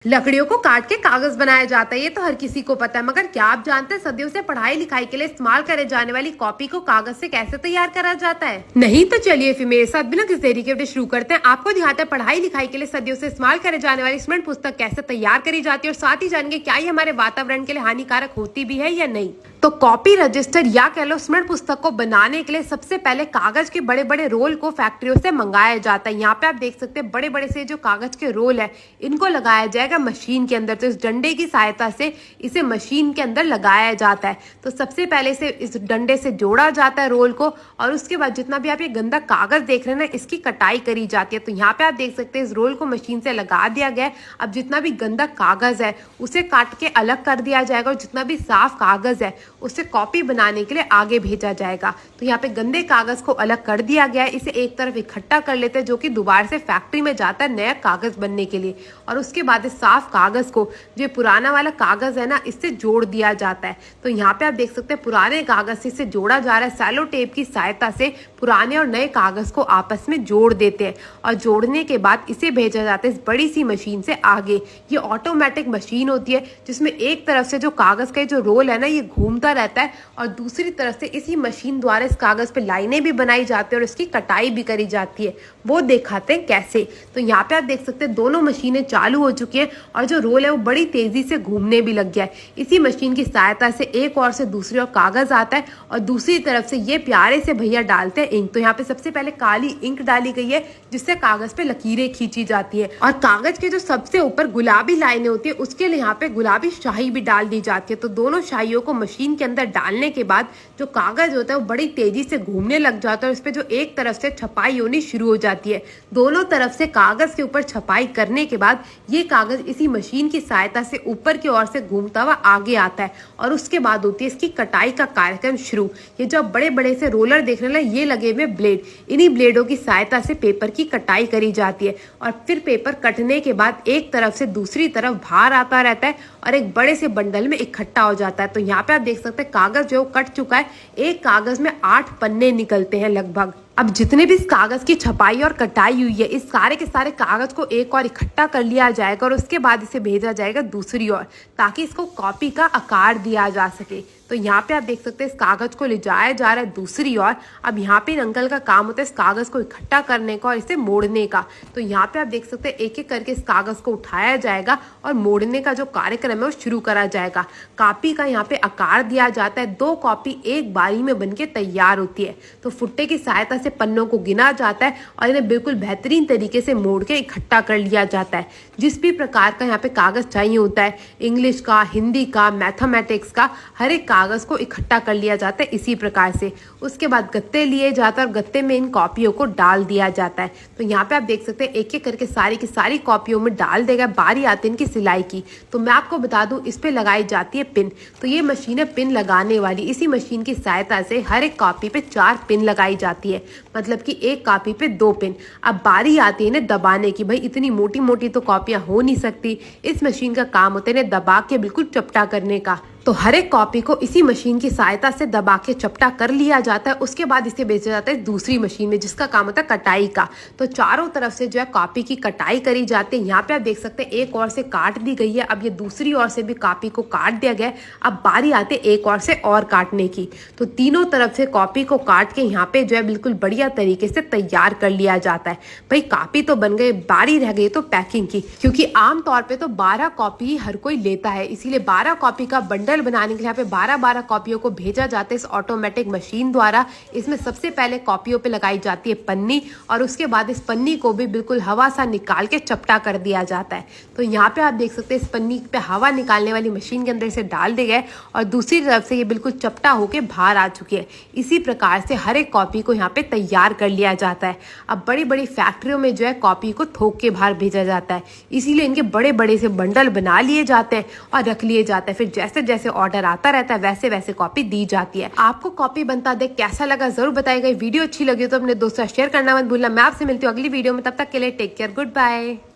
लकड़ियों को काट के कागज बनाया जाता है, ये तो हर किसी को पता है। मगर क्या आप जानते हैं सदियों से पढ़ाई लिखाई के लिए इस्तेमाल करे जाने वाली कॉपी को कागज से कैसे तैयार करा जाता है? नहीं तो चलिए फिर मेरे साथ बिना किसी देरी के वीडियो शुरू करते हैं। आपको दिखाते हैं पढ़ाई लिखाई के लिए सदियों से इस्तेमाल करे जाने वाली स्मरण पुस्तक कैसे तैयार करी जाती है, और साथ ही जानेंगे क्या ये हमारे वातावरण के लिए हानिकारक होती भी है या नहीं। तो कॉपी रजिस्टर या कह लो स्मरण पुस्तक को बनाने के लिए सबसे पहले कागज के बड़े बड़े रोल को फैक्ट्रियों से मंगाया जाता है। यहाँ पे आप देख सकते हैं बड़े बड़े से जो कागज के रोल है इनको लगाया जाएगा मशीन के अंदर। तो इस डंडे की सहायता से इसे मशीन के अंदर लगाया जाता है। तो सबसे पहले से इस डंडे से जोड़ा जाता है रोल को, और उसके बाद जितना भी आप ये गंदा कागज देख रहे हैं ना, इसकी कटाई करी जाती है। तो यहाँ पे आप देख सकते हैं इस रोल को मशीन से लगा दिया गया। अब जितना भी गंदा कागज है उसे काट के अलग कर दिया जाएगा, और जितना भी साफ कागज है उसे कॉपी बनाने के लिए आगे भेजा जाएगा। तो यहाँ पे गंदे कागज को अलग कर दिया गया है। इसे एक तरफ इकट्ठा कर लेते हैं, जो कि दोबारा से फैक्ट्री में जाता है नया कागज बनने के लिए। और उसके बाद इस साफ कागज को जो पुराना वाला कागज है ना, इससे जोड़ दिया जाता है। तो यहाँ पे आप देख सकते हैं पुराने कागज से इसे जोड़ा जा रहा है। सैलो टेप की सहायता से पुराने और नए कागज को आपस में जोड़ देते हैं, और जोड़ने के बाद इसे भेजा जाता है इस बड़ी सी मशीन से आगे। ये ऑटोमेटिक मशीन होती है जिसमें एक तरफ से जो कागज का जो रोल है ना, ये घूमता रहता है, और दूसरी तरफ से इसी मशीन द्वारा इस कागज पे लाइनें भी बनाई जाती है और इसकी कटाई भी करी जाती है। वो दिखाते हैं कैसे। तो यहाँ पे आप देख सकते हैं दोनों मशीनें चालू हो चुकी हैं, और जो रोल है वो बड़ी तेजी से घूमने भी लग गया है। इसी मशीन की सहायता से एक और से दूसरी ओर कागज आता है, और दूसरी तरफ से ये प्यारे से भैया डालते हैं इंक। तो यहाँ पे सबसे पहले काली इंक डाली गई है जिससे कागज पे लकीरें खींची जाती है, और कागज के जो सबसे ऊपर गुलाबी लाइनें होती है उसके लिए यहाँ पे गुलाबी स्याही भी डाल दी जाती है। तो दोनों स्याहियों को मशीन के अंदर डालने के बाद जो कागज होता है वो बड़ी तेजी से घूमने लग जाता है, और इस पे जो एक तरफ से छपाई होनी शुरू हो जाती है। दोनों तरफ से कागज के ऊपर छपाई करने के बाद ये कागज इसी मशीन की सहायता से ऊपर की ओर से घूमता हुआ आगे आता है, और उसके बाद होती है इसकी कटाई का कार्यक्रम शुरू। ये जो बड़े बड़े से रोलर देख रहे हैं ये लगे हुए ब्लेड, इन्हीं ब्लेडों की सहायता से पेपर की कटाई करी जाती है। और फिर पेपर कटने के बाद एक तरफ से दूसरी तरफ बाहर आता रहता है और एक बड़े से बंडल में इकट्ठा हो जाता है। तो यहाँ पे आप देख सकते हैं कागज जो कट चुका है, एक कागज में 8 पन्ने निकलते हैं लगभग। अब जितने भी इस कागज की छपाई और कटाई हुई है, इस सारे के सारे कागज को एक और इकट्ठा कर लिया जाएगा, और उसके बाद इसे भेजा जाएगा दूसरी ओर, ताकि इसको कॉपी का आकार दिया जा सके। तो यहाँ पे आप देख सकते हैं इस कागज को ले जाया जा रहा है दूसरी ओर। अब यहाँ पे इन अंकल का काम होता है इस कागज को इकट्ठा करने का और इसे मोड़ने का। तो यहाँ पे आप देख सकते हैं एक एक करके इस कागज को उठाया जाएगा और मोड़ने का जो कार्यक्रम है वो शुरू करा जाएगा। कॉपी का यहाँ पे आकार दिया जाता है, 2 कॉपी एक बारी में बनके तैयार होती है। तो फुट्टे की सहायता से पन्नों को गिना जाता है और इन्हें बिल्कुल बेहतरीन तरीके से मोड़ के इकट्ठा कर लिया जाता है। जिस भी प्रकार का यहाँ पे कागज चाहिए होता है, इंग्लिश का, हिंदी का, मैथमेटिक्स का, हर एक कागज को इकट्ठा कर लिया जाता है इसी प्रकार से। उसके बाद गत्ते लिए जाते हैं और गत्ते में इन कॉपियों को डाल दिया जाता है। तो यहाँ पे आप देख सकते हैं एक एक करके सारी की सारी कॉपियों में डाल देगा। बारी आती है इनकी सिलाई की। तो मैं आपको बता दूं इस पे लगाई जाती है पिन। तो ये मशीन है पिन लगाने वाली। इसी मशीन की सहायता से हर एक कॉपी पे 4 पिन लगाई जाती है, मतलब कि एक कॉपी पे 2 पिन। अब बारी आती है इन्हें दबाने की। भाई इतनी मोटी मोटी तो कॉपियां हो नहीं सकती, इस मशीन का काम होता है इन्हें दबा के बिल्कुल चपटा करने का। तो हर एक कॉपी को इसी मशीन की सहायता से दबा के चपटा कर लिया जाता है। उसके बाद इसे भेजा जाता है दूसरी मशीन में जिसका काम होता है कटाई का। तो चारों तरफ से जो है कॉपी की कटाई करी जाती है। यहाँ पे आप देख सकते हैं एक और से काट दी गई है। अब ये दूसरी ओर से भी कॉपी को काट दिया गया है। अब बारी आती है एक और से और काटने की। तो तीनों तरफ से कॉपी को काट के यहाँ पे जो है बिल्कुल बढ़िया तरीके से तैयार कर लिया जाता है। भाई कॉपी तो बन गई, बारी रह गई तो पैकिंग की, क्योंकि आमतौर पर तो 12 कॉपी ही हर कोई लेता है। इसीलिए 12 कॉपी का बंडल बनाने के लिए यहाँ पे 12-12 कॉपियों को भेजा जाता है इस ऑटोमेटिक मशीन द्वारा। इसमें सबसे पहले कॉपियों पे लगाई जाती है पन्नी, और उसके बाद इस पन्नी को भी बिल्कुल हवा सा निकाल के चपटा कर दिया जाता है। तो यहाँ पे आप देख सकते हैं इस पन्नी पे हवा निकालने वाली मशीन के अंदर इसे डाल दिया गया, और दूसरी तरफ से ये बिल्कुल चपटा होके बाहर आ चुकी है। इसी प्रकार से हर एक कॉपी को यहाँ पे तैयार कर लिया जाता है। अब बड़ी बड़ी फैक्ट्रियों में जो है कॉपी को थोक के बाहर भेजा जाता है, इसीलिए इनके बड़े बड़े से बंडल बना लिए जाते हैं और रख लिए जाते हैं। फिर जैसे जैसे ऑर्डर आता रहता है वैसे वैसे कॉपी दी जाती है। आपको कॉपी बनता देख कैसा लगा जरूर बताइएगा। वीडियो अच्छी लगी तो अपने दोस्तों शेयर करना मत भूलना। मैं आपसे मिलती हूँ अगली वीडियो में, तब तक के लिए टेक केयर, गुड बाय।